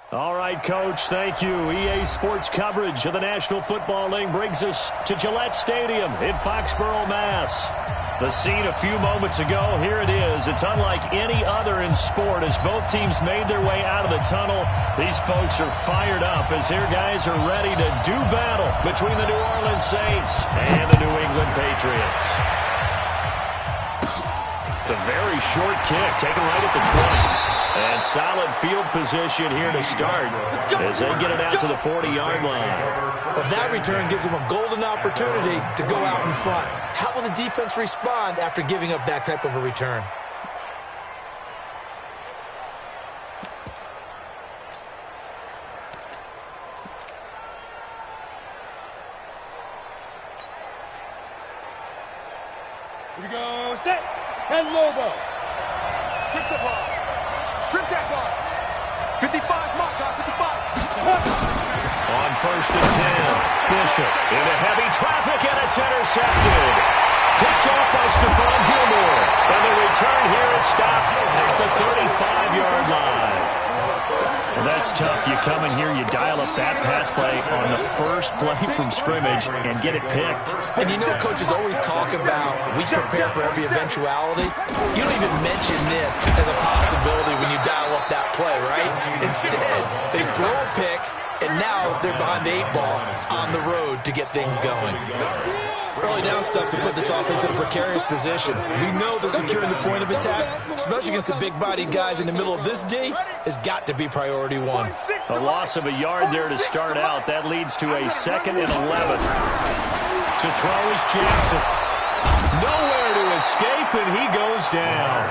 All right, Coach, thank you. EA Sports coverage of the National Football League brings us to Gillette Stadium in Foxborough, Mass. The scene a few moments ago, here it is. It's unlike any other in sport as both teams made their way out of the tunnel. These folks are fired up as their guys are ready to do battle between the New Orleans Saints and the New England Patriots. It's a very short kick, taken right at the 20. And solid field position here to start as they get it out to the 40-yard line. Well, that return gives them a golden opportunity to go out in front. How will the defense respond after giving up that type of a return? Here we go, set, 10 Lobo. Take the ball. Strip that ball. 55, mark on 55. On first and 10, Bishop into heavy traffic, and it's intercepted. Picked off by Stephon Gilmore. And the return here is stopped at the 35-yard line. Well, that's tough. You come in here, you dial up that pass play on the first play from scrimmage and get it picked. And you know coaches always talk about we prepare for every eventuality. You don't even mention this as a possibility when you dial up that play, right? Instead, they throw a pick, and now they're behind the 8-ball on the road to get things going. Early down stuff to put this offense in a precarious position. We know that securing the point of attack, especially against the big-bodied guys in the middle of this D, has got to be priority one. A loss of a yard there to start out. That leads to a 2nd and 11. To throw is Jackson. Nowhere to escape, and he goes down.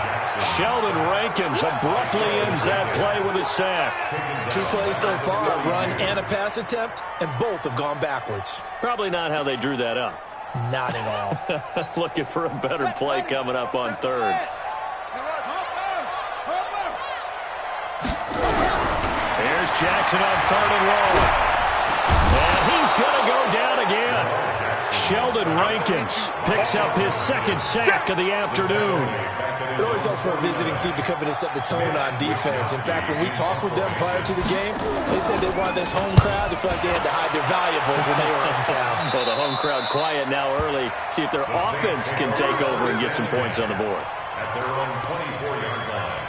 Sheldon Rankins abruptly ends that play with a sack. 2 plays so far, a run and a pass attempt, and both have gone backwards. Probably not how they drew that up. Not at all. Looking for a better play coming up on 3rd. Here's Jackson on 3rd and long. And he's going to go down again. Sheldon Rankins picks up his 2nd sack of the afternoon. It always helps for a visiting team to come in and set the tone on defense. In fact, when we talked with them prior to the game, they said they wanted this home crowd to feel like they had to hide their valuables when they were in town. Well, the home crowd quiet now early. See if their offense can take over and get some points on the board. At their own 24-yard line.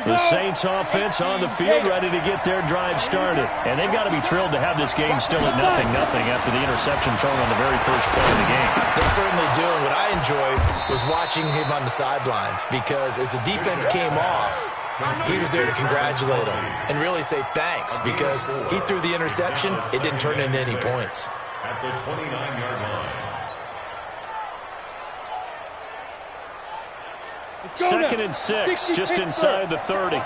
The Saints offense on the field ready to get their drive started. And they've got to be thrilled to have this game still at 0-0 after the interception thrown on the very first play of the game. They certainly do. And what I enjoyed was watching him on the sidelines because as the defense came off, he was there to congratulate them and really say thanks because he threw the interception. It didn't turn into any points. At the 29-yard line. 2nd and 6, just inside the 30.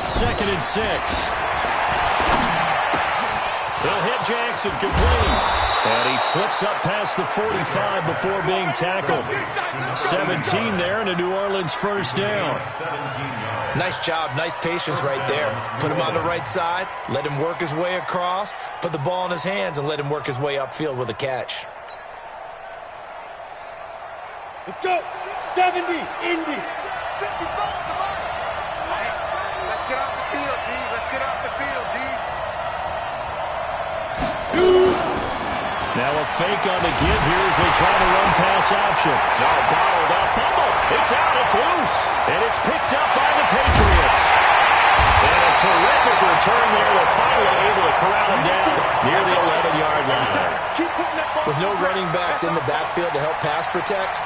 Second and 6. He'll hit Jackson complete. And he slips up past the 45 before being tackled. 17 there and a New Orleans first down. Nice job, nice patience right there. Put him on the right side, let him work his way across, put the ball in his hands, and let him work his way upfield with a catch. Let's go. 70, Indy. Let's get off the field, D. Let's get off the field, D. Now a fake on the give here as they try to run pass option. No, bottled up, fumble. It's out, it's loose. And it's picked up by the Patriots. And a terrific return there. They're finally able to corral him down near the 11-yard line. With no running backs in the backfield to help pass protect,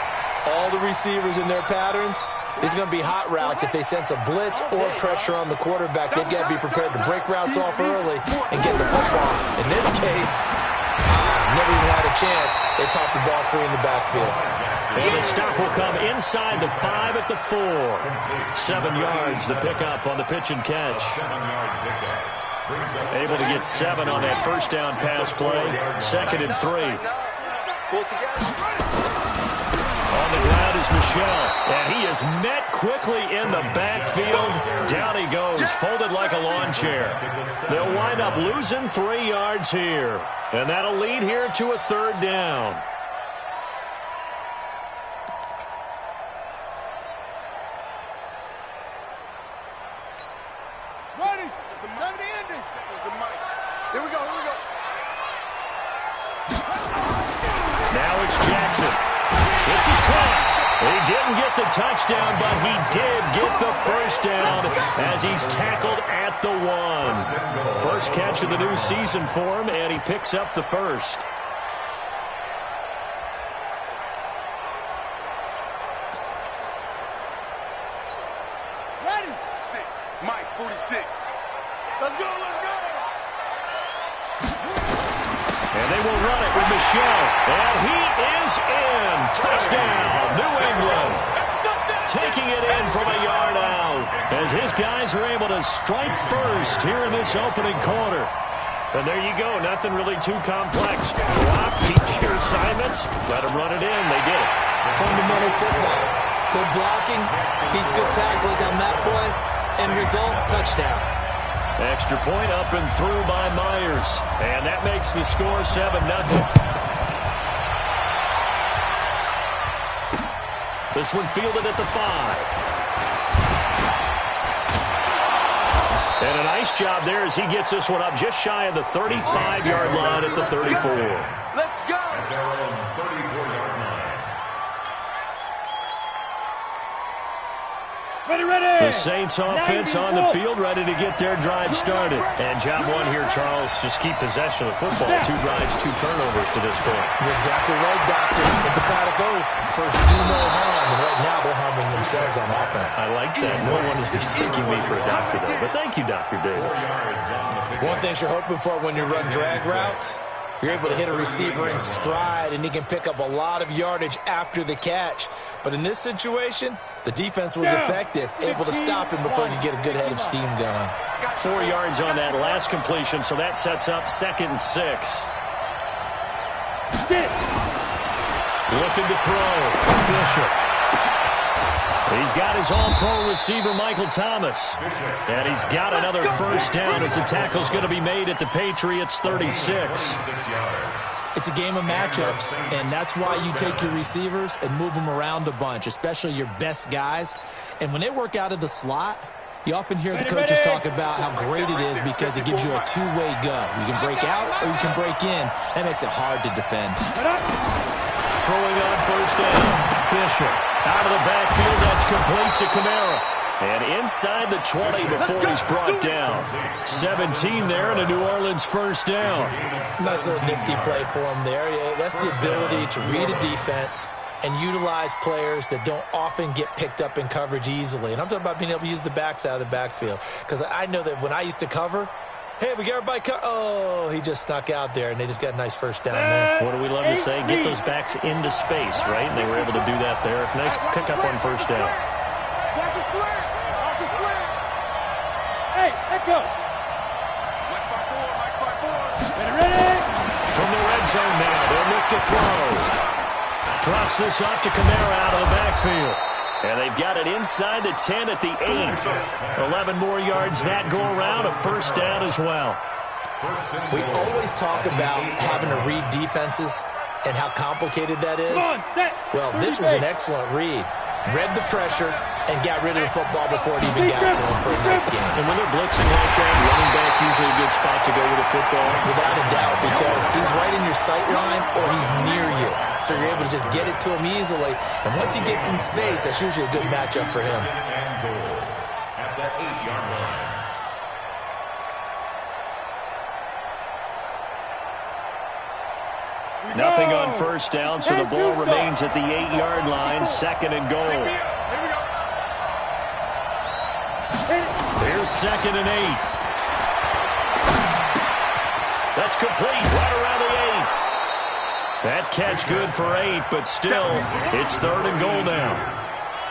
all the receivers in their patterns, these are going to be hot routes. If they sense a blitz or pressure on the quarterback, they've got to be prepared to break routes off early and get the football. In this case, never even had a chance. They popped the ball free in the backfield. And the stop will come inside the 5 at the 4. 7 yards, the pickup on the pitch and catch. Able to get 7 on that first down pass play. 2nd and 3. On the ground is Michel, and he is met quickly in the backfield. Down he goes, folded like a lawn chair. They'll wind up losing 3 yards here, and that'll lead here to a 3rd down. Ready? It's the ending. It's the mic. Here we go. Now it's Jackson. This is caught. He didn't get the touchdown, but he did get the first down as he's tackled at the 1. First catch of the new season for him, and he picks up the first. Ready? 6. Mike, 46. Let's go. And they will run it with Michel. And he is in. Touchdown, New England. Taking it in from a yard out as his guys are able to strike first here in this opening quarter. And there you go. Nothing really too complex. Block, keep your assignments. Let them run it in. They did it. Fundamental football. Good blocking. Beats good tackling on that play. End result, touchdown. Extra point up and through by Myers. And that makes the score 7-0. This one fielded at the 5. And a nice job there as he gets this one up just shy of the 35-yard line at the 34. Let's go. At their own 34-yard line. Ready. The Saints offense on the field, ready to get their drive started. And job 1 here, Charles, just keep possession of the football. 2 drives, 2 turnovers to this point. You're exactly right, Doctor. Hippocratic oath. First, do no harm. And right now, they're harming themselves on offense. I like that. No one is mistaking me for a doctor, though. But thank you, Dr. Davis. One thing you're hoping for when you run drag routes, you're able to hit a receiver in stride, and he can pick up a lot of yardage after the catch. But in this situation, the defense was effective, able to stop him before you get a good head of steam going. 4 yards on that last completion, so that sets up 2nd and 6. Looking to throw. Bishop. He's got his all-pro receiver, Michael Thomas. And he's got another first down as the tackle's going to be made at the Patriots' 36. It's a game of matchups, and that's why you take your receivers and move them around a bunch, especially your best guys. And when they work out of the slot, you often hear the coaches talk about how great it is because it gives you a two-way go. You can break out or you can break in. That makes it hard to defend. Throwing on first down. Bishop out of the backfield. That's complete to Kamara. And inside the 20 before he's brought down. 17 there and a New Orleans first down. Nice little nifty play for him there. Yeah, that's the ability to read a defense and utilize players that don't often get picked up in coverage easily. And I'm talking about being able to use the backs out of the backfield. Because I know that when I used to cover, hey, we got everybody oh, he just snuck out there, and they just got a nice first down there. What do we love to say? Get those backs into space, right? And they were able to do that there. Nice pickup on first down. Watch the slant. Watch the slant. Hey, let go. Mike by four. Ready. From the red zone now, they'll look to throw. Drops this off to Kamara out of the backfield. And they've got it inside the 10 at the 8. 11 more yards that go around, a first down as well. We always talk about having to read defenses and how complicated that is. Well, this was an excellent read. Read the pressure and got rid of the football before it even got to him for a nice game. And when they're blitzing like that, running back usually a good spot to go with the football. Without a doubt, because he's right in your sight line or he's near you. So you're able to just get it to him easily. And once he gets in space, that's usually a good matchup for him. At the 8-yard line. Nothing on first down, so the ball remains at the 8-yard line, second and goal. Here's second and 8. That's complete, right around the 8. That catch good for 8, but still, it's third and goal now.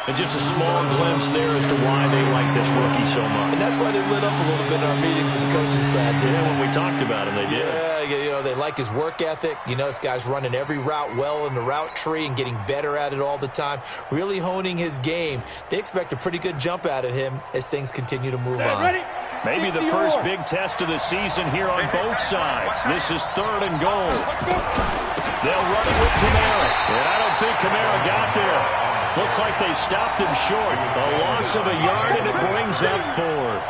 And just a small glimpse there as to why they like this rookie so much. And that's why they lit up a little bit in our meetings with the coaching staff, didn't they? When we talked about him, they did. Yeah, they like his work ethic. This guy's running every route well in the route tree and getting better at it all the time, really honing his game. They expect a pretty good jump out of him as things continue to move on. Ready? Maybe the first big test of the season here on both sides. This is 3rd and goal. They'll run it with Kamara, and I don't think Kamara got there. Looks like they stopped him short. A loss of a yard, and it brings up 4th.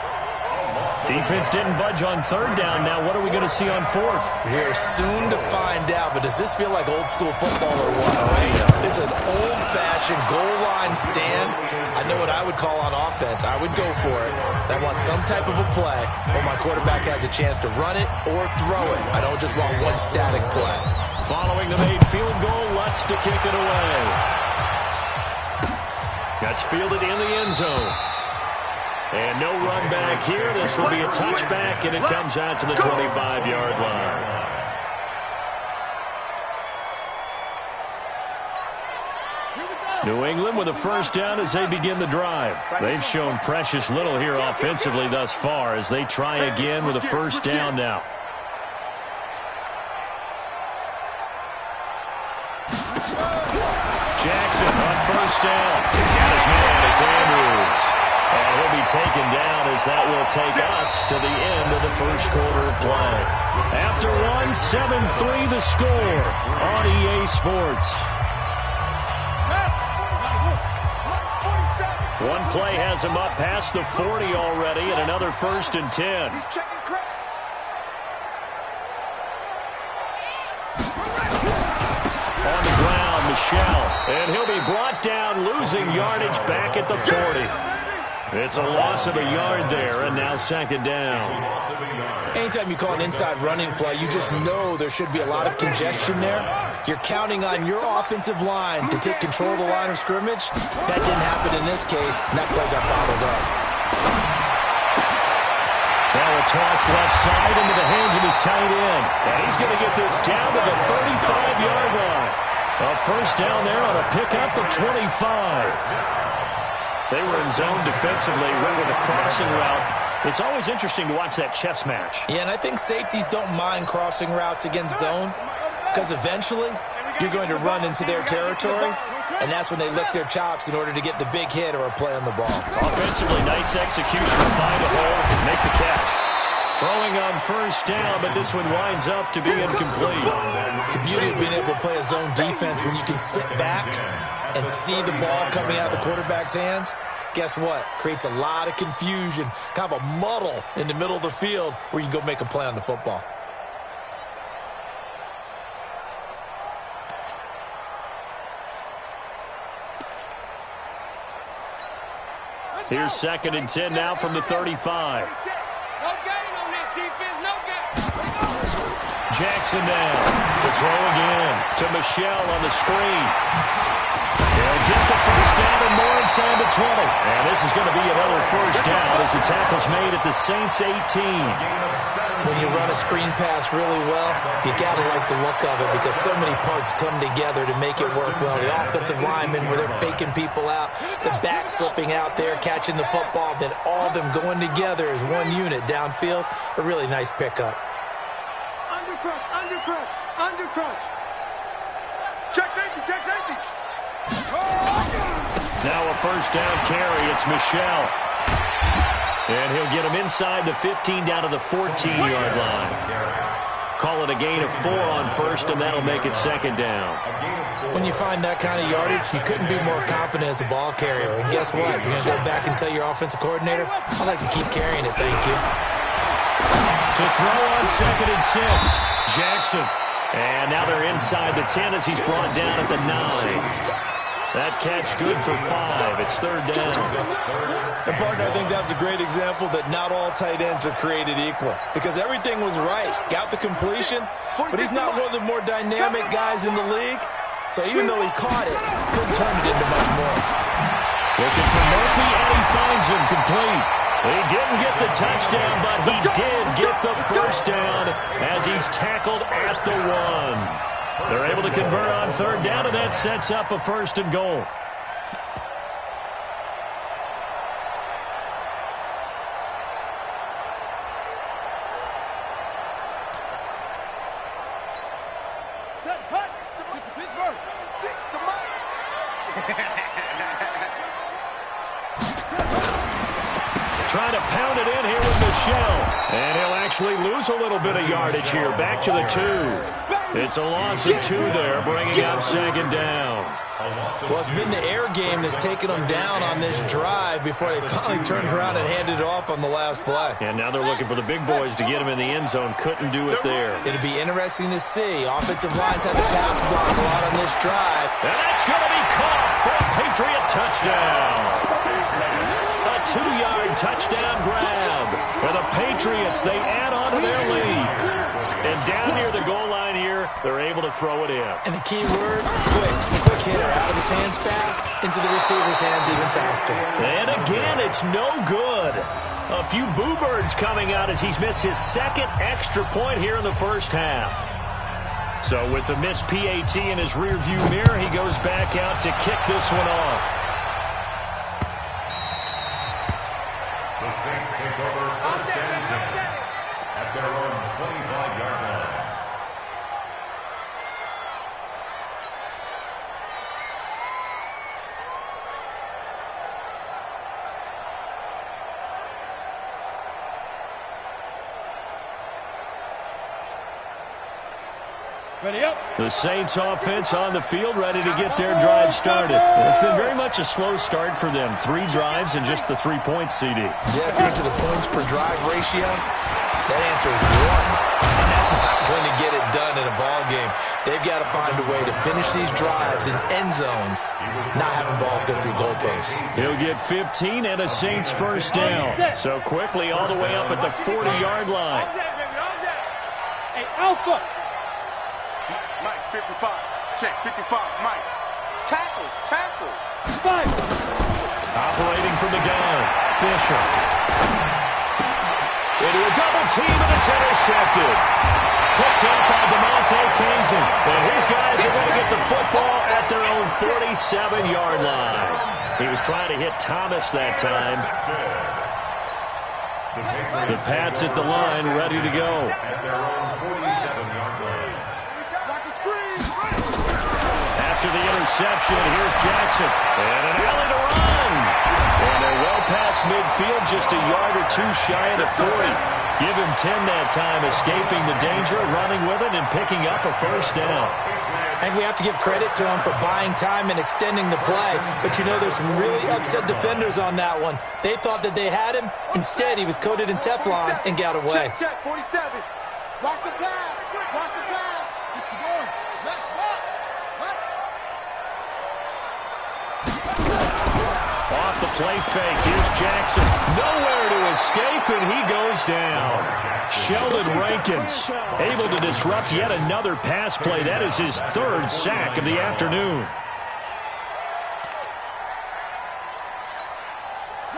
Defense didn't budge on 3rd down. Now what are we going to see on 4th? We're soon to find out, but does this feel like old school football or what? This is an old-fashioned goal line stand. I know what I would call on offense. I would go for it. I want some type of a play where my quarterback has a chance to run it or throw it. I don't just want one static play. Following the made field goal, Lutz to kick it away. That's fielded in the end zone. And no run back here. This will be a touchback, and it comes out to the 25-yard line. New England with a first down as they begin the drive. They've shown precious little here offensively thus far as they try again with a first down now. Jackson on first down. He's got his man. It's Andrews. And he'll be taken down as that will take us to the end of the first quarter of play. After 7-3 the score on EA Sports. One play has him up past the 40 already, and another 1st and 10. On the ground, Michelle. And he'll be brought down, losing yardage back at the 40. It's a loss of a yard there, and now 2nd down. Anytime you call an inside running play, you just know there should be a lot of congestion there. You're counting on your offensive line to take control of the line of scrimmage. That didn't happen in this case, and that play got bottled up. Now a toss left side into the hands of his tight end. And he's going to get this down to the 35-yard line. A first down there on a pickup to 25. They were in zone defensively, went with a crossing route. It's always interesting to watch that chess match. Yeah, and I think safeties don't mind crossing routes against zone because eventually you're going to run into their territory, and that's when they lick their chops in order to get the big hit or a play on the ball. Offensively, nice execution to find a hole and make the catch. Throwing on first down, but this one winds up to be incomplete. The beauty of being able to play a zone defense when you can sit back and see the ball coming out of the quarterback's hands, guess what? Creates a lot of confusion, kind of a muddle in the middle of the field where you can go make a play on the football. Here's 2nd and 10 now from the 35. No gain on this defense, no gain. Jackson now to throw again to Michelle on the screen. They'll get the first down and more inside the 20. And this is going to be another first down as the tackle's made at the Saints 18. When you run a screen pass really well, you got to like the look of it because so many parts come together to make it work well. The offensive linemen where they're faking people out, the back slipping out there, catching the football, then all of them going together as one unit downfield. A really nice pickup. Undercrush, undercrush, undercrush. Check safety, check safety. Now a first down carry. It's Michelle. And he'll get him inside the 15 down to the 14-yard line. Call it a gain of 4 on first, and that'll make it 2nd down. When you find that kind of yardage, you couldn't be more confident as a ball carrier. And guess what? You're going to go back and tell your offensive coordinator, I'd like to keep carrying it, thank you. To throw on 2nd and 6, Jackson. And now they're inside the 10 as he's brought down at the 9. That catch good for 5. It's 3rd down. And, partner, I think that's a great example that not all tight ends are created equal. Because everything was right. Got the completion, but he's not one of the more dynamic guys in the league. So even though he caught it, couldn't turn it into much more. Looking for Murphy, and he finds him complete. He didn't get the touchdown, but he did get the first down as he's tackled at the 1. They're able to convert on 3rd down, and that sets up a 1st and goal. Trying to pound it in here with Michelle. And he'll actually lose a little bit of yardage here. Back to the 2. It's a loss of 2 there, bringing up second down. Well, it's been the air game that's taken them down on this drive before they finally turned around and handed it off on the last play. And now they're looking for the big boys to get him in the end zone. Couldn't do it there. It'll be interesting to see. Offensive lines had to pass block a lot on this drive. And that's going to be caught for a Patriot touchdown. A 2-yard touchdown grab. For the Patriots, they add on to their lead. And down near the goal line here, they're able to throw it in. And the key word, quick. Quick hitter. Out of his hands fast, into the receiver's hands even faster. And again, it's no good. A few boo birds coming out as he's missed his second extra point here in the first half. So with the missed PAT in his rearview mirror, he goes back out to kick this one off. The Saints take over first and 10 at their own 25-yard line. Ready up. The Saints offense on the field, ready to get their drive started. And it's been very much a slow start for them. 3 drives and just the 3 points, CD. Yeah, if you're into the points per drive ratio, that answer is 1. And that's not going to get it done in a ball game. They've got to find a way to finish these drives in end zones, not having balls go through goalposts. He'll get 15 and a Saints first down. So quickly all the way up at the 40-yard line. Hey, Alpha. Mike, 55. Check, 55. Mike. Tackles, tackles. 5. Operating from the gun, Bishop. Into a double team, and it's intercepted. Picked up by DeMonte Kazin. And his guys are going to get the football at their own 47-yard line. He was trying to hit Thomas that time. The Pats at the line, ready to go. At their own 47-yard line. After the interception, here's Jackson. And an alley to run. And they're well past midfield, just a yard or 2 shy of the 40. Give him 10 that time, escaping the danger, running with it, and picking up a first down. I think we have to give credit to him for buying time and extending the play. But, you know, there's some really upset defenders on that one. They thought that they had him. Instead, he was coated in Teflon and got away. Check, 47. Watch the pass. Watch the pass. Keep going. Let's watch. Off the play fake, here's Jackson. Nowhere to escape, and he goes down. Sheldon Rankins able to disrupt yet another pass play. That is his 3rd sack of the afternoon.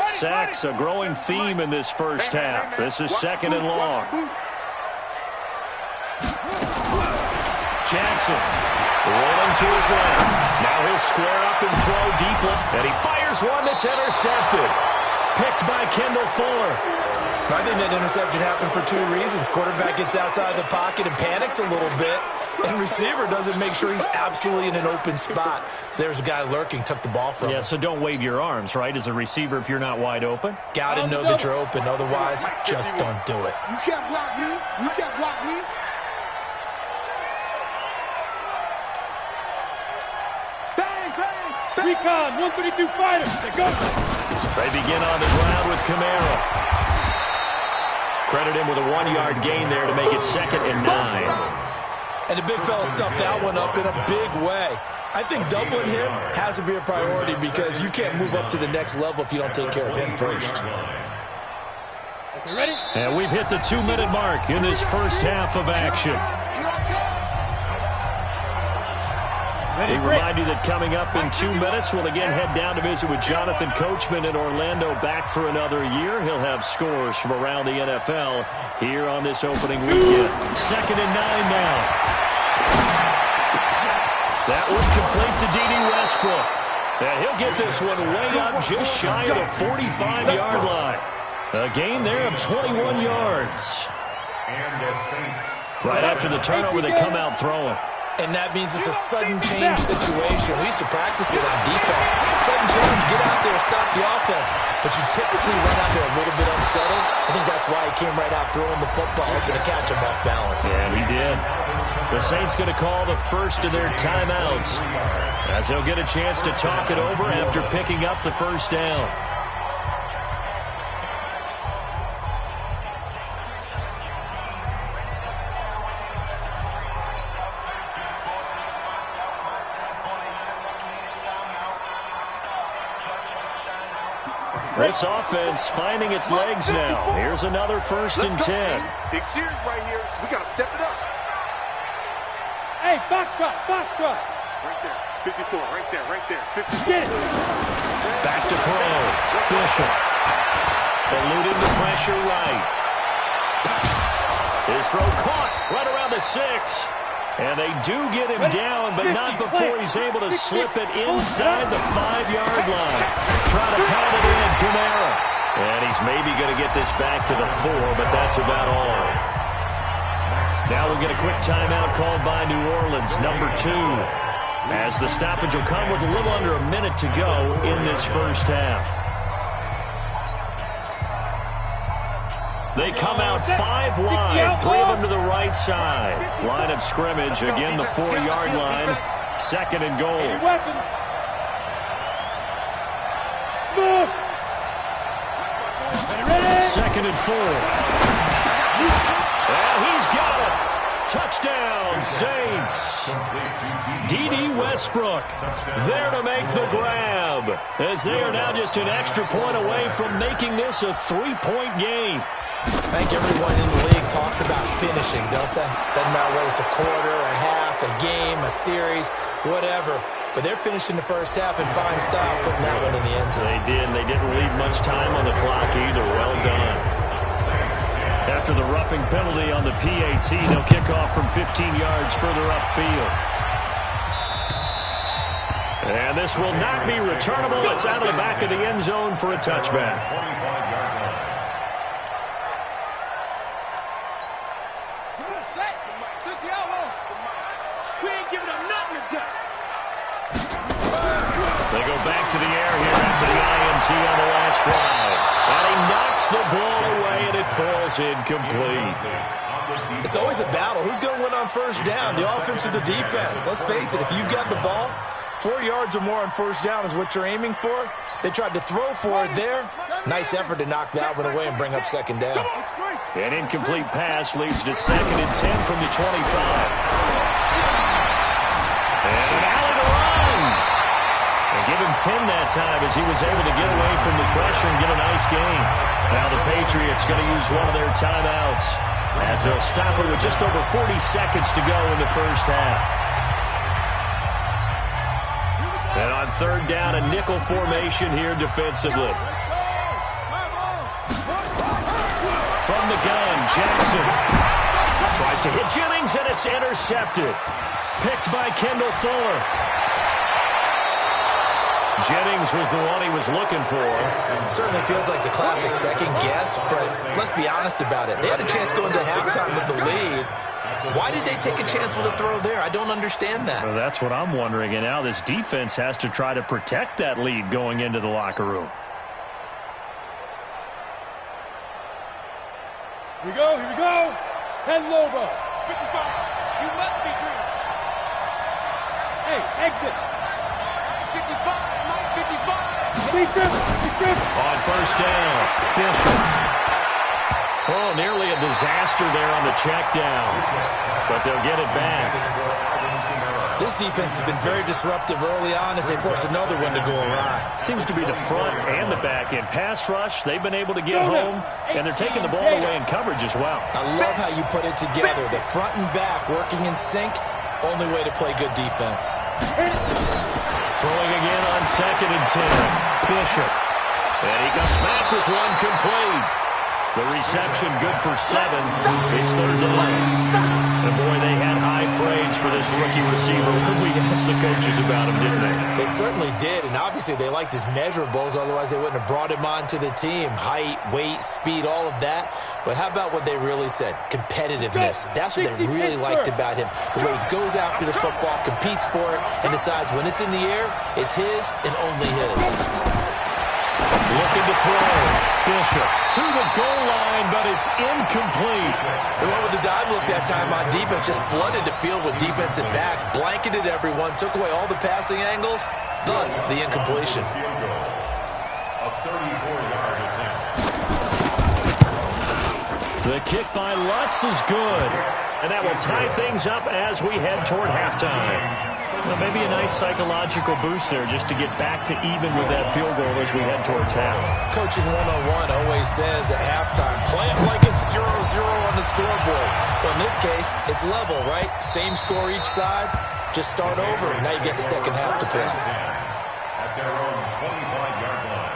Sacks, a growing theme in this first half. This is 2nd and long. Jackson rolling to his left. Now he'll square up and throw deep. And he fires one that's intercepted. Picked by Kendall Fuller. I think that interception happened for 2 reasons. Quarterback gets outside the pocket and panics a little bit. And receiver doesn't make sure he's absolutely in an open spot. So there's a guy lurking, took the ball from him. Yeah, so don't wave your arms, right, as a receiver if you're not wide open. Got to know that you're open. Otherwise, just don't do it. You can't block me. You can't block me. Week1 132 fighter. They go. They begin on the ground with Camaro. Credit him with a 1-yard gain there to make it 2nd and 9. And the big fella stuffed that one up in a big way. I think doubling him has to be a priority because you can't move up to the next level if you don't take care of him first. You ready? And we've hit the 2-minute mark in this first half of action. We remind you that coming up in 2 minutes, we'll again head down to visit with Jonathan Coachman in Orlando, back for another year. He'll have scores from around the NFL here on this opening weekend. 2nd and 9 now. That one complete to D.D. Westbrook. And he'll get this one way up just shy of the 45-yard line. A gain there of 21 yards. And the Saints. Right after the turnover, they come out throwing. And that means it's a sudden change situation. We used to practice it on defense. Sudden change, get out there, stop the offense. But you typically run out there a little bit unsettled. I think that's why he came right out throwing the football, hoping to catch him off balance. Yeah, he did. The Saints going to call the first of their timeouts as they'll get a chance to talk it over after picking up the first down. This offense finding its legs now. Here's another 1st and 10. Big series right here, so we got to step it up. Hey, foxtrot, foxtrot. Right there, 54, right there, right there. 54. Get it. Back to throw. Bishop. Eluding the pressure right. His throw caught right around the 6. And they do get him down, but not before he's able to slip it inside the 5-yard line. Try to pound it in, Kamara. And he's maybe going to get this back to the 4, but that's about all. Now we'll get a quick timeout called by New Orleans, number 2. As the stoppage will come with a little under a minute to go in this first half. They come out 5 wide, 3 of them to the right side. Line of scrimmage, again the 4-yard line. 2nd and goal. Smooth. 2nd and 4. Well, he's got it. Touchdown, Saints. D.D. Westbrook there to make the grab, as they are now just an extra point away from making this a 3-point game. I think everyone in the league talks about finishing, don't they? Doesn't matter whether it's a quarter, a half, a game, a series, whatever. But they're finishing the first half in fine style, putting that one in the end zone. They did, and they didn't leave much time on the clock either. Well done. After the roughing penalty on the PAT, they'll kick off from 15 yards further upfield. And this will not be returnable. It's out of the back of the end zone for a touchback. They go back to the air here after the INT on the last drive. And he knocks the ball away, and it falls incomplete. It's always a battle. Who's going to win on first down, the offense or the defense? Let's face it, if you've got the ball, 4 yards or more on first down is what you're aiming for. They tried to throw for it there. Nice effort to knock that one away and bring up 2nd down. An incomplete pass leads to 2nd and 10 from the 25. And an alley to run. And give him 10 that time as he was able to get away from the pressure and get a nice gain. Now the Patriots going to use one of their timeouts as they'll stop it with just over 40 seconds to go in the first half. And on 3rd down, a nickel formation here defensively. From the gun, Jackson tries to hit Jennings, and it's intercepted. Picked by Kendall Fuller. Jennings was the one he was looking for. Certainly feels like the classic second guess, but let's be honest about it. They had a chance going into halftime with the lead. Why did they take a chance with a throw there? I don't understand that. Well, that's what I'm wondering, and now this defense has to try to protect that lead going into the locker room. Here we go, here we go. 10 Lobo. 55. You must be dreaming. Hey, exit. 55, Mike, 55. On first down, Bishop. Oh, nearly a disaster there on the check down, but they'll get it back. This defense has been very disruptive early on as they force another one to go awry. Seems to be the front and the back end. Pass rush, they've been able to get home, and they're taking the ball away in coverage as well. I love how you put it together. The front and back working in sync, only way to play good defense. Throwing again on 2nd and 10. Bishop. And he comes back with one complete. The reception good for 7. It's 3rd down. And boy, they had high praise for this rookie receiver when we asked the coaches about him, didn't they? They certainly did, and obviously they liked his measurables, otherwise they wouldn't have brought him onto the team. Height, weight, speed, all of that. But how about what they really said? Competitiveness. That's what they really liked about him. The way he goes after the football, competes for it, and decides when it's in the air, it's his and only his. Looking to throw. Bishop to the goal line, but it's incomplete. They went with the dive look that time on defense, just flooded the field with defensive backs, blanketed everyone, took away all the passing angles, thus the incompletion. A 34-yard attempt. The kick by Lutz is good, and that will tie things up as we head toward halftime. Well, maybe a nice psychological boost there just to get back to even with that field goal as we head towards half. Coaching 101 always says at halftime, play it like it's 0-0 on the scoreboard. Well, in this case, it's level, right? Same score each side. Just start over, and now you get the second half to play. At their own 25-yard line.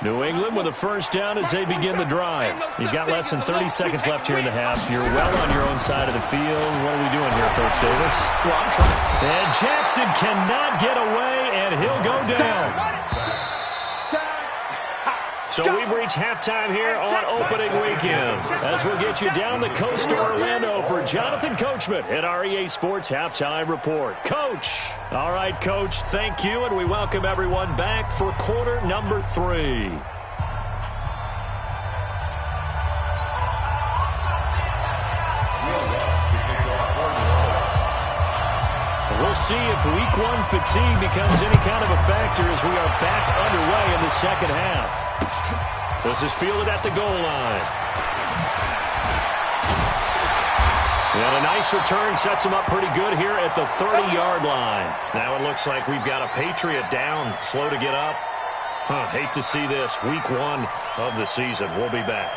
New England with a first down as they begin the drive. You've got less than 30 seconds left here in the half. You're well on your own side of the field. What are we doing here, Coach Davis? Well, I'm trying. And Jackson cannot get away, and he'll go down. So we've reached halftime here on opening weekend as we'll get you down the coast to Orlando for Jonathan Coachman at our EA Sports Halftime Report. Coach. All right, Coach, thank you, and we welcome everyone back for quarter number 3. We'll see if Week 1 fatigue becomes any kind of a factor as we are back underway in the second half. This is fielded at the goal line. And a nice return sets him up pretty good here at the 30-yard line. Now it looks like we've got a Patriot down, slow to get up. Hate to see this. Week 1 of the season. We'll be back.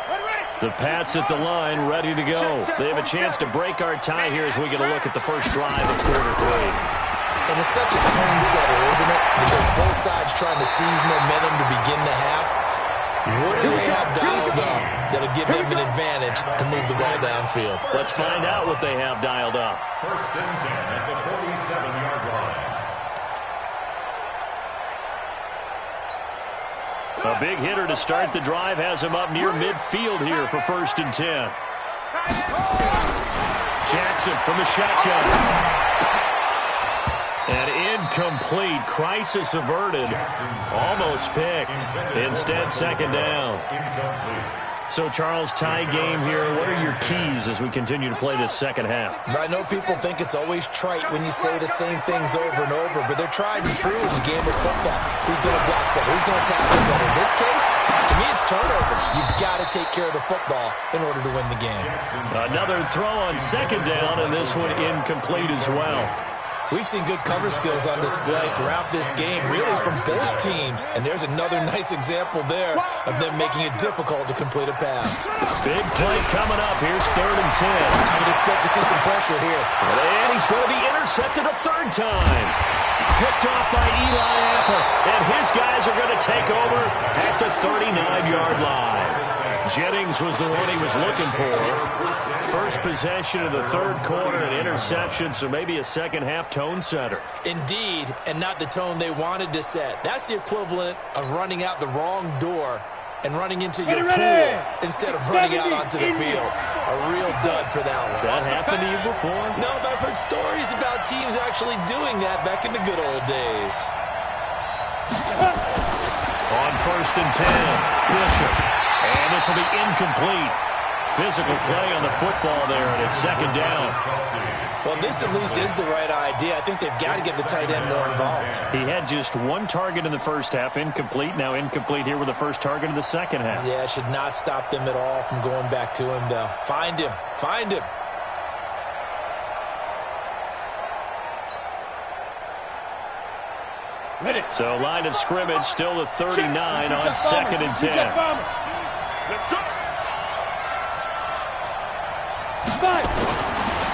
The Pats at the line, ready to go. They have a chance to break our tie here as we get a look at the first drive of quarter 3. And it's such a tone setter, isn't it? Because both sides trying to seize momentum to begin the half. What do they have dialed up that'll give them an advantage to move the ball downfield? Let's find out what they have dialed up. First and 10 at the 47-yard line. A big hitter to start the drive has him up near midfield here for first and 10. Jackson from the shotgun. And incomplete. Crisis averted. Almost picked. Instead, second down. So, Charles, tie game here. What are your keys as we continue to play this second half? I know people think it's always trite when you say the same things over and over, but they're tried and true in the game of football. Who's going to block better? Who's going to tackle better? In this case, to me, it's turnovers. You've got to take care of the football in order to win the game. Another throw on second down, and this one incomplete as well. We've seen good cover skills on display throughout this game, really from both teams. And there's another nice example there of them making it difficult to complete a pass. Big play coming up. Here's 3rd and 10. I would expect to see some pressure here. And he's going to be intercepted a 3rd time. Picked off by Eli Apple. And his guys are going to take over at the 39-yard line. Jennings was the one he was looking for. First possession of the 3rd quarter, an interception, so maybe a second-half tone setter. Indeed, and not the tone they wanted to set. That's the equivalent of running out the wrong door and running into your pool instead of running out onto the field. A real dud for that one. Has that happened to you before? No, but I've heard stories about teams actually doing that back in the good old days. On 1st and 10, Bishop. And this will be incomplete. Physical play on the football there, and it's second down. Well, this at least is the right idea. I think they've got to get the tight end more involved. He had just one target in the first half, incomplete. Now incomplete here with the first target of the second half. Yeah, it should not stop them at all from going back to him, though. Find him. Find him. So line of scrimmage still the 39 on 2nd and 10. Let's go.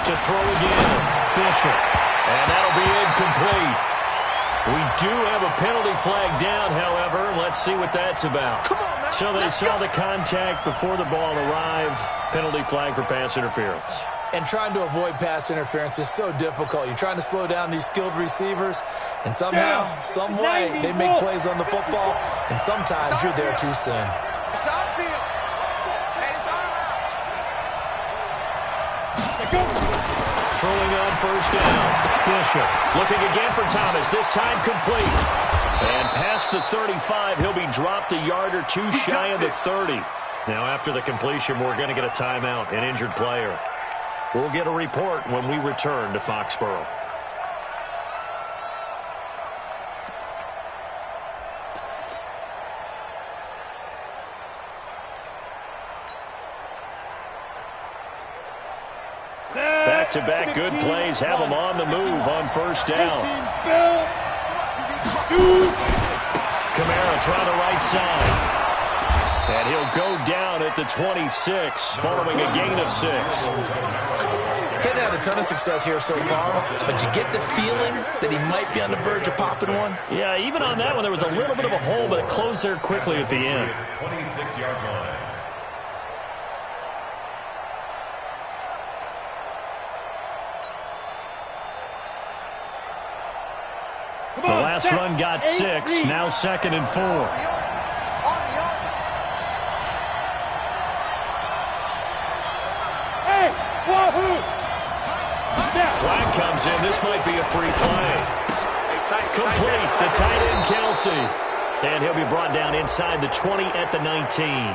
To throw again, Bishop. And that'll be incomplete. We do have a penalty flag down, however. Let's see what that's about. So they saw the contact before the ball arrived. Penalty flag for pass interference. And trying to avoid pass interference is so difficult. You're trying to slow down these skilled receivers, and somehow, some way, they make plays on the football, and sometimes you're there too soon. It's outfield. Hey, it's out. Throwing on first down. Bishop looking again for Thomas. This time complete. And past the 35, he'll be dropped a yard or two shy of the 30. Now after the completion, we're going to get a timeout, an injured player. We'll get a report when we return to Foxborough. Back-to-back good plays have them on the move on first down. Kamara trying the right side. And he'll go down at the 26 following a gain of 6. Hadn't had a ton of success here so far, but you get the feeling that he might be on the verge of popping one. Yeah, even on that one, there was a little bit of a hole, but it closed there quickly at the end. 26-yard line. The last run got 6, now 2nd and 4. Flag comes in. This might be a free play. Complete. The tight end, Kelsey. And he'll be brought down inside the 20 at the 19.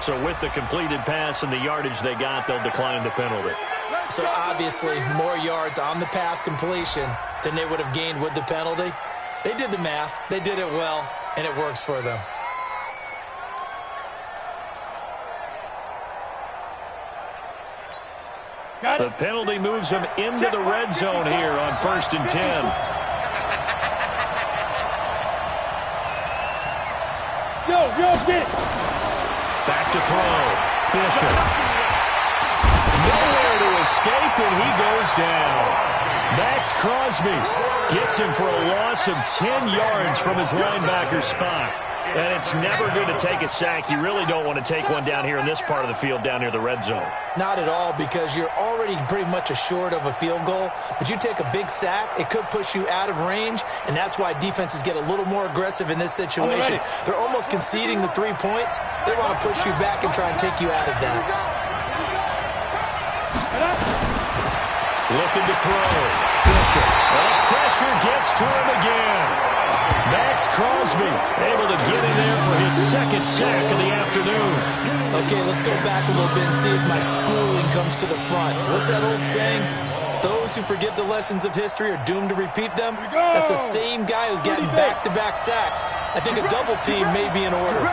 So with the completed pass and the yardage they got, they'll decline the penalty. So obviously more yards on the pass completion than they would have gained with the penalty. They did the math. They did it well, and it works for them. The penalty moves him into the red zone here on 1st and 10. Back to throw. Bishop. Nowhere to escape, and he goes down. Max Crosby gets him for a loss of 10 yards from his linebacker spot. And it's never good to take a sack. You really don't want to take one down here in this part of the field, down near the red zone. Not at all, because you're already pretty much assured of a field goal. But you take a big sack, it could push you out of range, and that's why defenses get a little more aggressive in this situation. They're almost conceding the 3 points. They want to push you back and try and take you out of that. Looking to throw. Bishop. And pressure gets to him again. Max Crosby able to get in there for his 2nd sack of the afternoon. Okay, let's go back a little bit and see if my schooling comes to the front. What's that old saying? Those who forget the lessons of history are doomed to repeat them. That's the same guy who's gotten back-to-back sacks. I think a double team may be in order.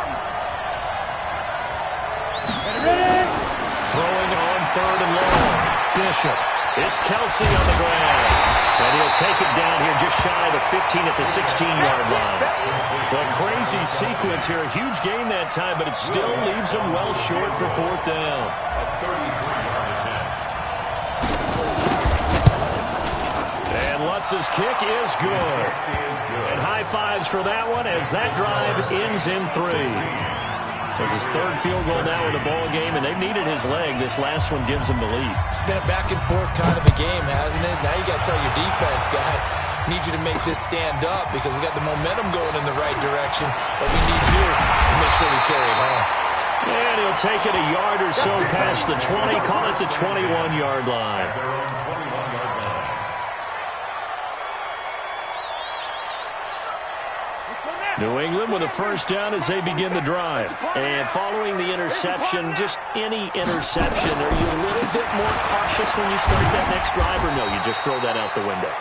Throwing on 3rd and long. Bishop. It's Kelsey on the ground. And he'll take it down here just shy of the 15 at the 16-yard line. The crazy sequence here. A huge gain that time, but it still leaves him well short for 4th down. A 33-yard attempt. And Lutz's kick is good. And high fives for that one as that drive ends in 3. It's his 3rd field goal now in the ball game, and they've needed his leg. This last one gives him the lead. It's been a back-and-forth kind of a game, hasn't it? Now you got to tell your defense, guys, need you to make this stand up because we got the momentum going in the right direction, but we need you to make sure we carry it home. And he'll take it a yard or so past the 20, call it the 21-yard line. At their own 21-yard line. New England with a first down as they begin the drive. And following the interception, just any interception, are you a little bit more cautious when you start that next drive, or no, you just throw that out the window?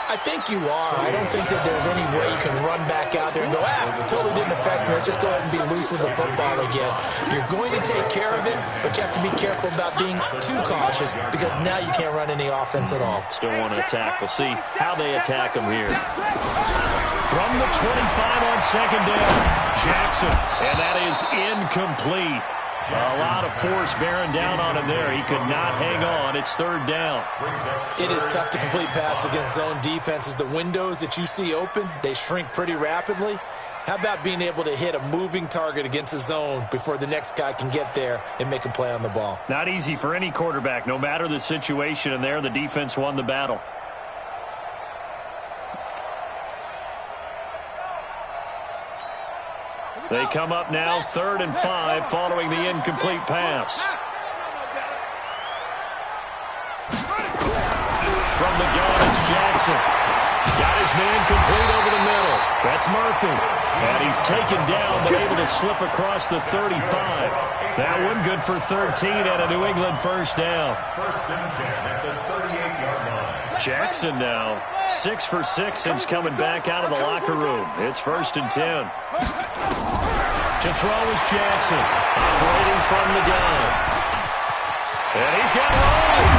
I think you are. I don't think that there's any way you can run back out there and go, totally didn't affect me. Let's just go ahead and be loose with the football again. You're going to take care of it, but you have to be careful about being too cautious because now you can't run any offense at all. Still want to attack. We'll see how they attack him here. From the 25 on second down, Jackson, and that is incomplete. A lot of force bearing down on him there. He could not hang on. It's third down. It is tough to complete passes against zone defenses. The windows that you see open, they shrink pretty rapidly. How about being able to hit a moving target against a zone before the next guy can get there and make a play on the ball? Not easy for any quarterback, no matter the situation. And there, the defense won the battle. They come up now, 3rd and 5, following the incomplete pass. From the gun, it's Jackson. Got his man complete over the middle. That's Murphy. And he's taken down, but able to slip across the 35. That one good for 13 and a New England first down. First and 10 at the 38-yard line. Jackson now, 6 for 6 since coming back out of the locker room. It's 1st and 10. To throw is Jackson, operating from the gun. And he's got room.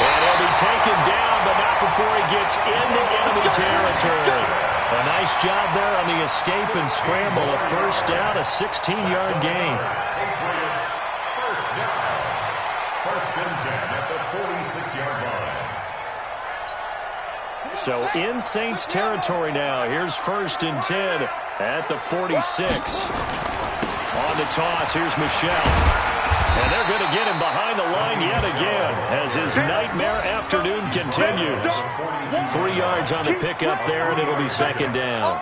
And he'll be taken down, but not before he gets into enemy territory. A nice job there on the escape and scramble. A first down, a 16-yard gain. Patriots, first down. First and 10 at the 46-yard line. So in Saints territory now. Here's 1st and 10 at the 46. On the toss, here's Michel. And they're going to get him behind the line yet again as his nightmare afternoon continues. 3 yards on the pickup there, and it'll be 2nd down.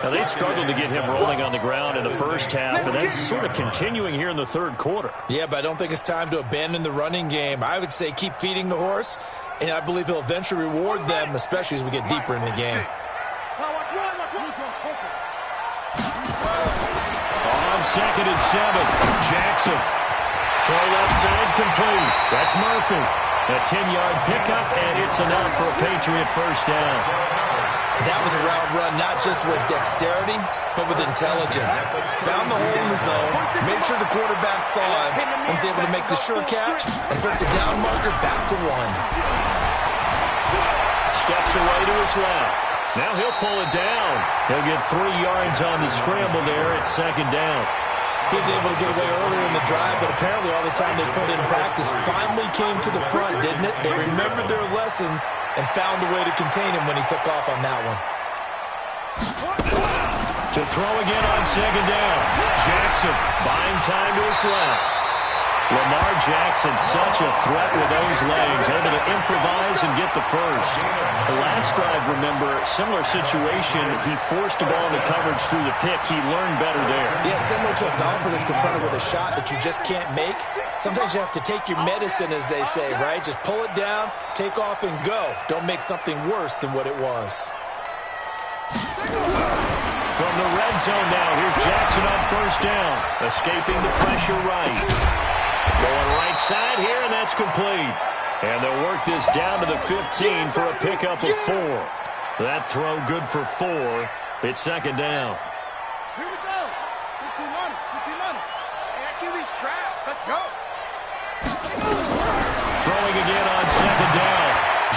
Now, they struggled to get him rolling on the ground in the first half, and that's sort of continuing here in the 3rd quarter. Yeah, but I don't think it's time to abandon the running game. I would say keep feeding the horse, and I believe he'll eventually reward them, especially as we get deeper in the game. On 2nd and 7, Jackson. Throw left side complete. That's Murphy. A 10-yard pickup, and it's enough for a Patriot first down. That was a route run not just with dexterity, but with intelligence. Found the hole in the zone, made sure the quarterback saw him, and was able to make the sure catch and put the down marker back to 1. Steps away to his left. Now he'll pull it down. He'll get 3 yards on the scramble there at 2nd down. He was able to get away earlier in the drive, but apparently all the time they put in practice finally came to the front, didn't it? They remembered their lessons and found a way to contain him when he took off on that one. To throw again on 2nd down. Jackson buying time to his left. Lamar Jackson, such a threat with those legs, able to improvise and get the first. The last drive, remember, similar situation. He forced the ball into coverage through the pick. He learned better there. Yeah, similar to a golfer that's confronted with a shot that you just can't make. Sometimes you have to take your medicine, as they say, right? Just pull it down, take off, and go. Don't make something worse than what it was. From the red zone now, here's Jackson on first down. Escaping the pressure right. Going right side here, and that's complete. And they'll work this down to the 15 for a pickup of 4. That throw good for 4. It's 2nd down. Here we go. 15 on it. 15 on it. Hey, that QB's trash. Let's go. Throwing again on 2nd down.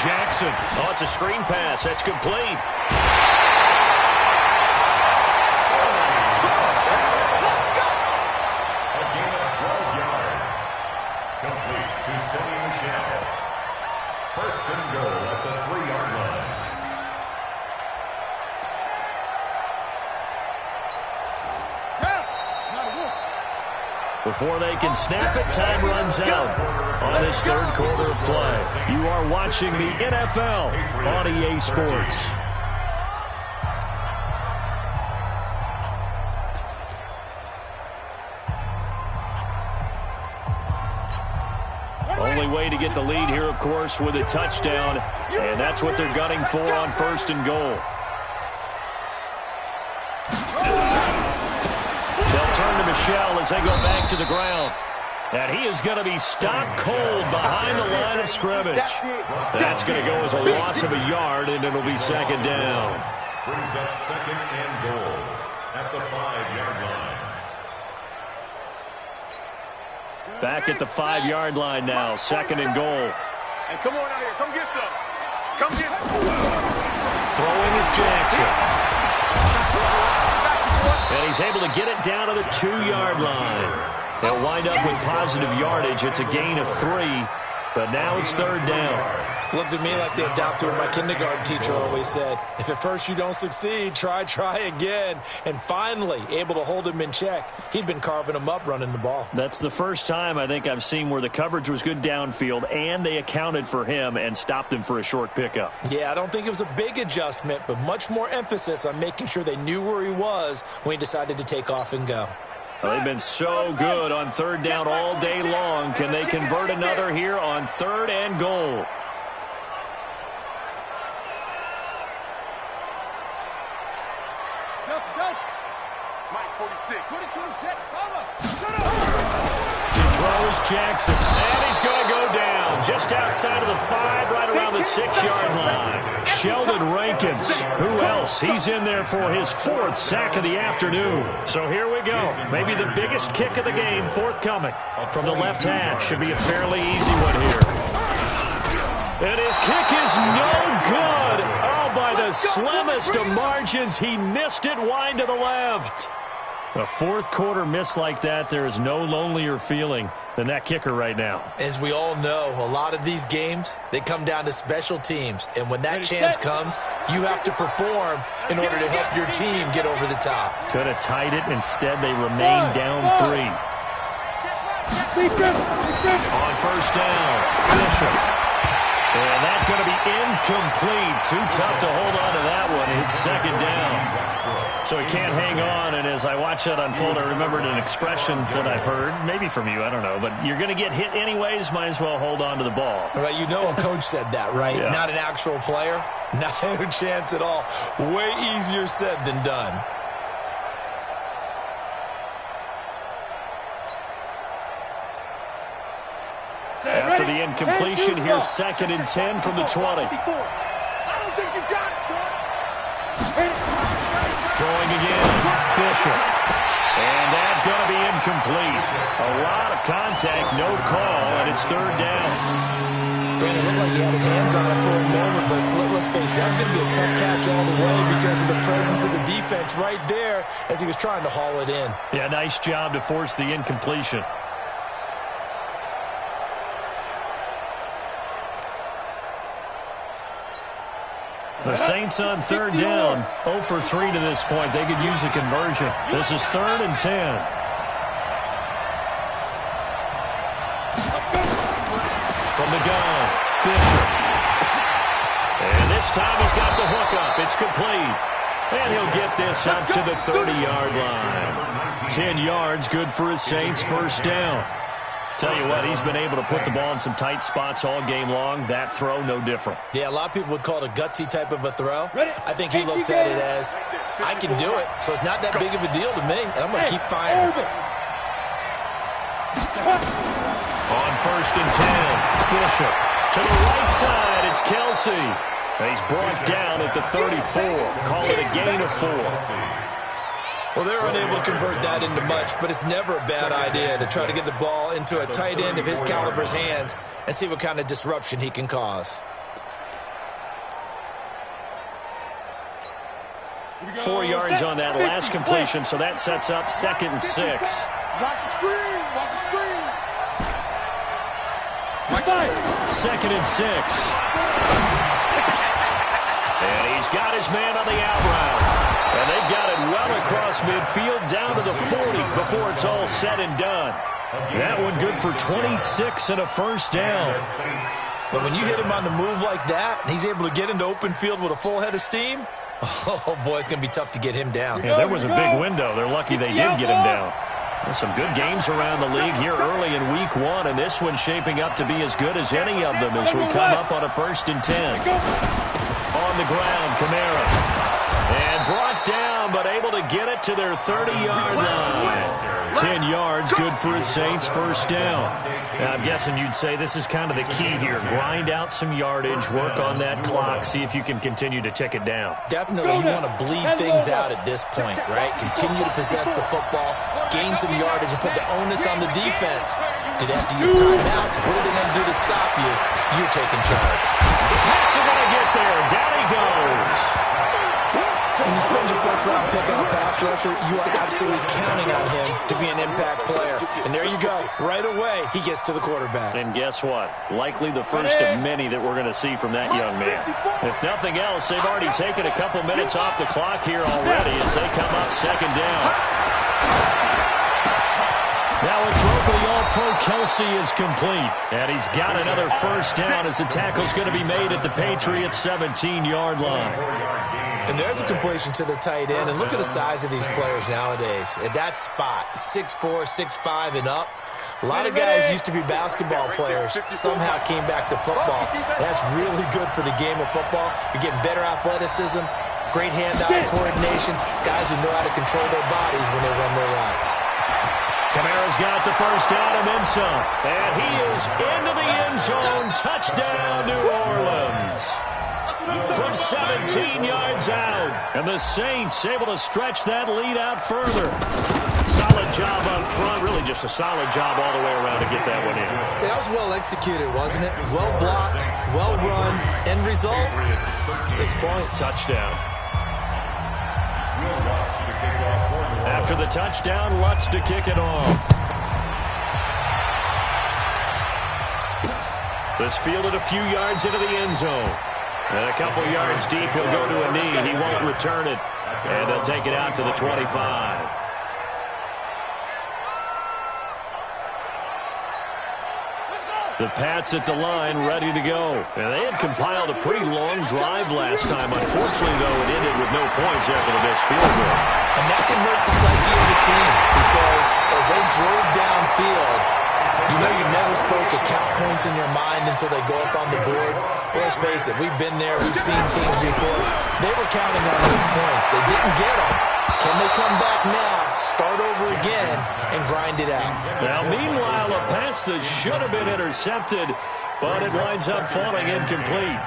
Jackson. Oh, it's a screen pass. That's complete. First and goal at the 3-yard line. Before they can snap it, time runs out on this 3rd quarter of play. You are watching the NFL on EA Sports. Only way to get the lead here, of course, with a touchdown, and that's what they're gunning for on 1st and goal. They'll turn to Michel as they go back to the ground. And he is going to be stopped cold behind the line of scrimmage. That's going to go as a loss of a yard, and it'll be second down. Brings up second and goal at the 5-yard line. Back at the 5-yard line now, second and goal. Hey, come on out here. Come get some. Come get some. Throwing is Jackson. And he's able to get it down to the 2-yard line. They'll wind up with positive yardage. It's a gain of 3, but now it's third down. Looked to me like they adopted what my kindergarten teacher always said. If at first you don't succeed, try again. And finally, able to hold him in check. He'd been carving him up running the ball. That's the first time I think I've seen where the coverage was good downfield, and they accounted for him and stopped him for a short pickup. Yeah, I don't think it was a big adjustment, but much more emphasis on making sure they knew where he was when he decided to take off and go. Well, they've been so good on third down all day long. Can they convert another here on third and goal? Mike 46. 22, jet cover. He throws Jackson, and he's going to go down just outside of the 5, right around the 6-yard line. Sheldon Rankins, who else? He's in there for his 4th sack of the afternoon. So here we go. Maybe the biggest kick of the game forthcoming from the left hash. Should be a fairly easy one here. And his kick is no good. Oh, by the slimmest of margins, he missed it wide to the left. A fourth-quarter miss like that, there is no lonelier feeling than that kicker right now. As we all know, a lot of these games, they come down to special teams. And when that chance comes, you have to perform in order to help your team get over the top. Could have tied it. Instead, they remain down 3. On first down, Bishop. And that's going to be incomplete. Too tough to hold on to that one. It's second down. So he can't hang on. And as I watch that unfold, I remembered an expression that I've heard, maybe from you, I don't know. But you're going to get hit anyways, might as well hold on to the ball. All right, you know a coach said that, right? Yeah. Not an actual player. No chance at all. Way easier said than done. After the incompletion, here's second and 10 from the 20. I don't think you got it, son. Throwing again, Bishop. And that's going to be incomplete. A lot of contact, no call, and it's third down. Brandon, looked like he had his hands on it for a moment, but let's face it, that was going to be a tough catch all the way because of the presence of the defense right there as he was trying to haul it in. Yeah, nice job to force the incompletion. The Saints on third down, 0 for 3 to this point. They could use a conversion. This is third and 10. From the gun, Bishop. And this time he's got the hook up. It's complete. And he'll get this up to the 30-yard line. 10 yards, good for his Saints, first down. Tell you what, he's been able to put the ball in some tight spots all game long. That throw, no different. Yeah, a lot of people would call it a gutsy type of a throw. I think he looks at it as, I can do it, so it's not that big of a deal to me, and I'm going to keep firing. On first and 10, Bishop. To the right side, it's Kelsey. And he's brought down at the 34. Call it a gain of 4. Well, they're unable to convert that into much, but it's never a bad idea to try to get the ball into a tight end of his caliber's hands and see what kind of disruption he can cause. 4 yards on that last completion, so that sets up second and 6. Watch the screen. Watch the screen. Second and 6. And he's got his man on the out route. And they've got it well across midfield down to the 40 before it's all said and done. That one good for 26 and a first down. But when you hit him on the move like that, and he's able to get into open field with a full head of steam, oh, boy, it's going to be tough to get him down. Yeah, there was a big window. They're lucky they did get him down. There's some good games around the league here early in week 1, and this one's shaping up to be as good as any of them as we come up on a first and 10. On the ground, Kamara. And brought down, but able able to get it to their 30-yard line. 10 yards, good for a Saints first down. Now, I'm guessing you'd say this is kind of the key here. Grind out some yardage, work on that clock, see if you can continue to tick it down. Definitely, you want to bleed things out at this point, right? Continue to possess the football, gain some yardage, and put the onus on the defense. Do they have to use timeouts? What are they going to do to stop you? You're taking charge. The Pats are going to get there. Down he goes. When you spend your first-round pick on a pass rusher, you are absolutely counting on him to be an impact player. And there you go. Right away, he gets to the quarterback. And guess what? Likely the first of many that we're going to see from that young man. If nothing else, they've already taken a couple minutes off the clock here already as they come up second down. Now a throw for the All-Pro Kelsey is complete. And he's got another first down as the tackle's going to be made at the Patriots' 17-yard line. And there's a completion to the tight end. And look at the size of these players nowadays. At that spot, 6'4", 6'5", and up. A lot of guys used to be basketball players, somehow came back to football. That's really good for the game of football. You're getting better athleticism, great hand-eye coordination, guys who know how to control their bodies when they run their routes. Kamara's got the first down and then some. And he is into the end zone. Touchdown, New Orleans. From 17 yards out. And the Saints able to stretch that lead out further. Solid job up front. Really just a solid job all the way around to get that one in. That was well executed, wasn't it? Well blocked, well run. End result, 6 points. Touchdown. After the touchdown, Lutz to kick it off. This fielded a few yards into the end zone. And a couple yards deep, he'll go to a knee. He won't return it. And they'll take it out to the 25. The Pats at the line, ready to go. And they had compiled a pretty long drive last time. Unfortunately, though, it ended with no points after the missed field goal. And that can hurt the psyche of the team because as they drove downfield, you know you're never supposed to count points in your mind until they go up on the board. But let's face it, we've been there, we've seen teams before. They were counting on those points. They didn't get them. Can they come back now, start over again, and grind it out? Now, meanwhile, a pass that should have been intercepted, but it winds up falling incomplete.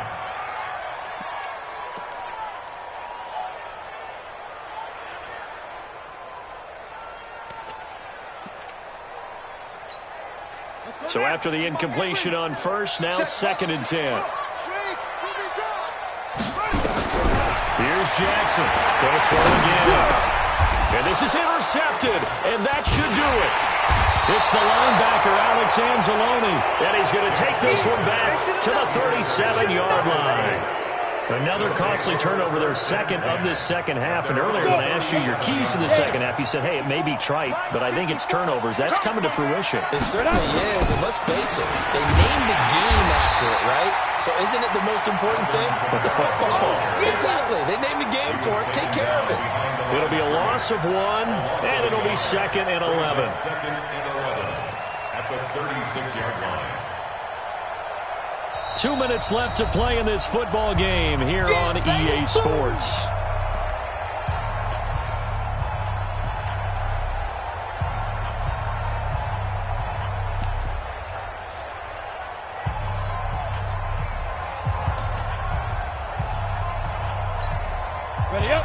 So after the incompletion on first, now 2nd and 10. Here's Jackson. Going to throw again. And this is intercepted, and that should do it. It's the linebacker, Alex Anzalone, and he's going to take this one back to the 37-yard line. Another costly turnover, their second of this second half. And earlier when I asked you your keys to the second half, you said, hey, it may be trite, but I think it's turnovers. That's coming to fruition. It certainly is, and let's face it, they named the game after it, right? So isn't it the most important thing? It's football. Exactly. They named the game for it. Take care of it. It'll be a loss of 1, and it'll be 2nd and 11. At the 36-yard line. 2 minutes left to play in this football game here on EA Sports.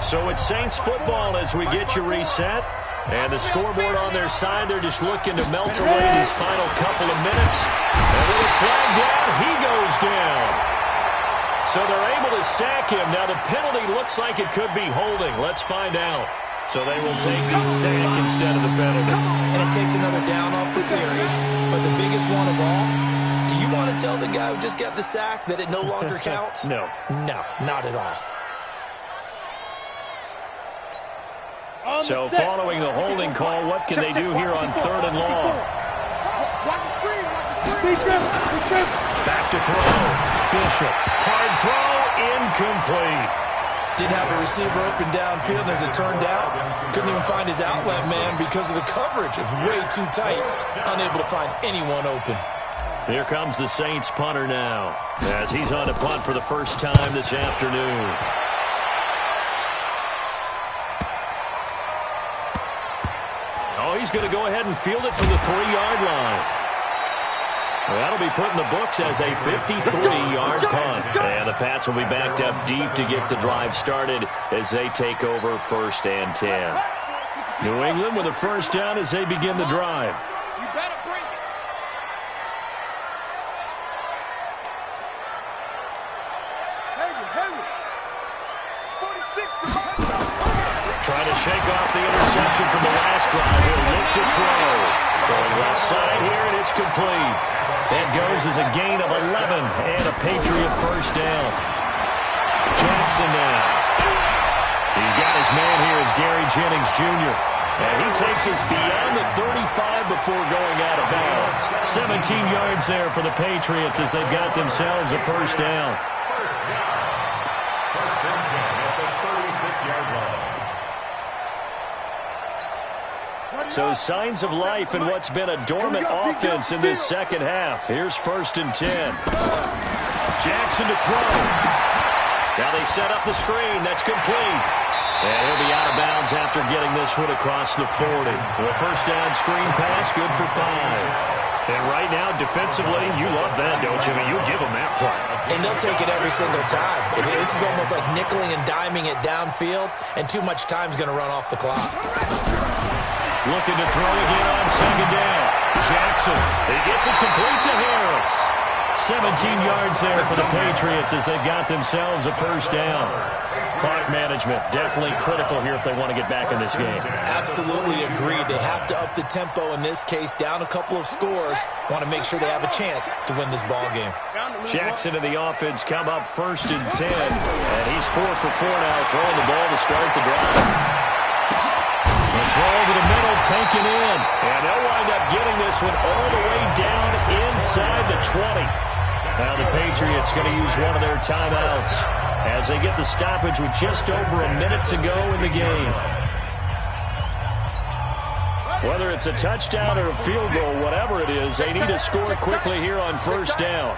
So it's Saints football as we get you reset. And the scoreboard on their side, they're just looking to melt away these final couple of minutes. And with a flag down, he goes down. So they're able to sack him. Now the penalty looks like it could be holding. Let's find out. So they will take the sack instead of the penalty. And it takes another down off the series. But the biggest one of all, do you want to tell the guy who just got the sack that it no longer counts? No. No, not at all. So following the holding call, what can they do here on 3rd and long? Watch the screen. Watch the screen. Back to throw. Bishop. Hard throw. Incomplete. Didn't have a receiver open downfield, and as it turned out, couldn't even find his outlet man because of the coverage. It was way too tight. Unable to find anyone open. Here comes the Saints punter now as he's on to punt for the first time this afternoon. he's going to go ahead and field it from the 3-yard line. Well, that'll be put in the books as a 53-yard punt. And the Pats will be backed up deep to get the drive started as they take over 1st and 10. New England with a first down as they begin the drive. You better bring it. Henry. 46. Trying to shake off the interception from the last drive. He'll look to throw. Throwing left side here, and it's complete. That goes as a gain of 11 and a Patriot first down. Jackson now. He's got his man here as Gary Jennings Jr. And he takes us beyond the 35 before going out of bounds. 17 yards there for the Patriots as they've got themselves a first down. First and 10 at the 36-yard line. So signs of life in what's been a dormant offense in this second half. Here's 1st and 10. Jackson to throw. Now they set up the screen. That's complete. And he'll be out of bounds after getting this one across the 40. The first down screen pass, good for 5. And right now, defensively, you love that, don't you? I mean, you give them that play. And they'll take it every single time. This is almost like nickeling and diming it downfield, and too much time's going to run off the clock. Looking to throw again on 2nd down. Jackson, he gets it complete to Harris. 17 yards there for the Patriots as they've got themselves a first down. Clock management definitely critical here if they want to get back in this game. Absolutely agreed. They have to up the tempo in this case, down a couple of scores. Want to make sure they have a chance to win this ball game. Jackson and the offense come up 1st and 10. And he's 4 for 4 now, throwing the ball to start the drive. The throw over the middle, taken in. And they'll wind up getting this one all the way down inside the 20. Now the Patriots going to use one of their timeouts as they get the stoppage with just over a minute to go in the game. Whether it's a touchdown or a field goal, whatever it is, they need to score quickly here on 1st down.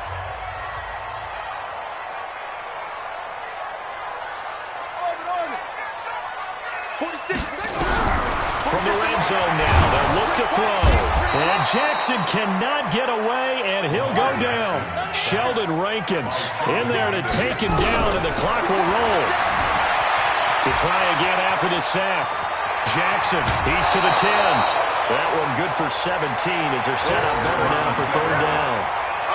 From the red zone now, they'll look to throw. And Jackson cannot get away, and he'll go down. Sheldon Rankins in there to take him down, and the clock will roll. To try again after the sack. Jackson, he's to the 10. That one good for 17 as they're set up better now for 3rd down.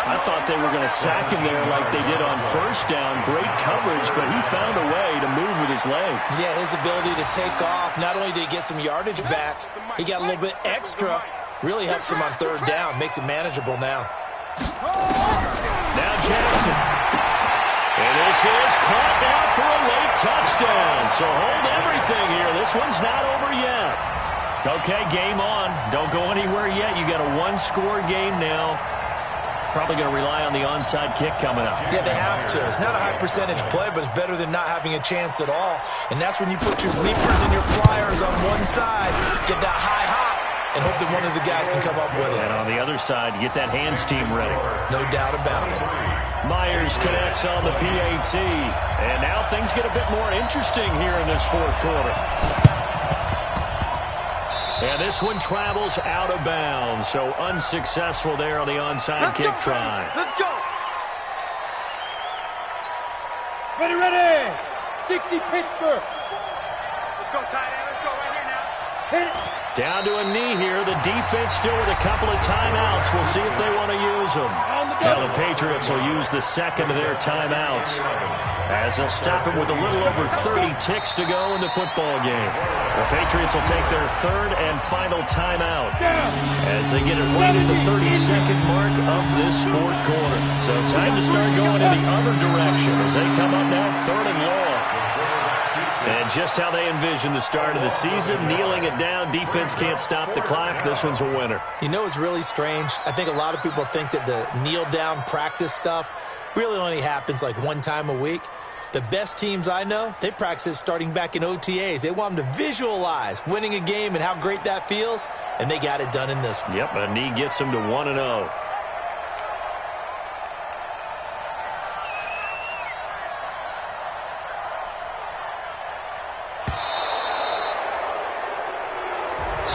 I thought they were going to sack him there like they did on 1st down. Great coverage, but he found a way to move with his legs. Yeah, his ability to take off, not only did he get some yardage back, he got a little bit extra. Really helps him on 3rd down, makes it manageable now. Now Jackson. And this is caught out for a late touchdown. So hold everything here. This one's not over yet. Okay, game on. Don't go anywhere yet. You got a 1-score game now. Probably going to rely on the onside kick coming up. Yeah, they have to. It's not a high percentage play, but it's better than not having a chance at all. And that's when you put your leapers and your flyers on one side, get that high hop, and hope that one of the guys can come up with it. And on the other side, get that hands team ready. No doubt about it. Myers connects on the PAT. And now things get a bit more interesting here in this 4th quarter. And this one travels out of bounds, so unsuccessful there on the onside kick try. Let's go. Ready. 60 Pittsburgh. Let's go, tight end. Let's go right here now. Hit it. Down to a knee here. The defense still with a couple of timeouts. We'll see if they want to use them. Now the Patriots will use the second of their timeouts as they'll stop it with a little over 30 ticks to go in the football game. The Patriots will take their 3rd and final timeout as they get it right at the 32nd mark of this 4th quarter. So time to start going in the other direction as they come up now 3rd and long. And just how they envision the start of the season, kneeling it down, defense can't stop the clock. This one's a winner. You know, it's really strange. I think a lot of people think that the kneel-down practice stuff really only happens like one time a week. The best teams I know, they practice it starting back in OTAs. They want them to visualize winning a game and how great that feels, and they got it done in this one. Yep, a knee gets them to 1-0.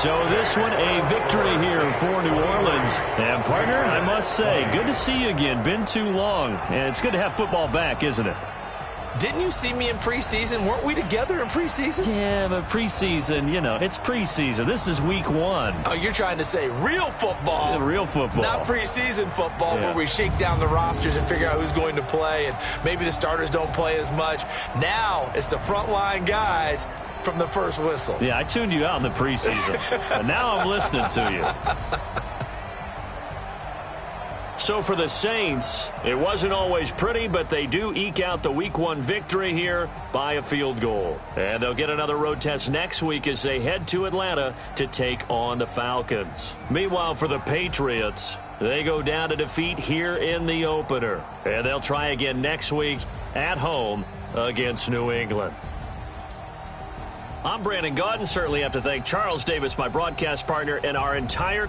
So this one, a victory here for New Orleans. And, partner, I must say, good to see you again. Been too long. And it's good to have football back, isn't it? Didn't you see me in preseason? Weren't we together in preseason? Yeah, but preseason, you know, it's preseason. This is week 1. Oh, you're trying to say real football. Yeah, real football. Not preseason football where we shake down the rosters and figure out who's going to play, and maybe the starters don't play as much. Now it's the frontline guys from the first whistle. Yeah, I tuned you out in the preseason. But now I'm listening to you. So for the Saints, it wasn't always pretty, but they do eke out the Week 1 victory here by a field goal. And they'll get another road test next week as they head to Atlanta to take on the Falcons. Meanwhile, for the Patriots, they go down to defeat here in the opener. And they'll try again next week at home against New England. I'm Brandon Gaudin. Certainly have to thank Charles Davis, my broadcast partner, and our entire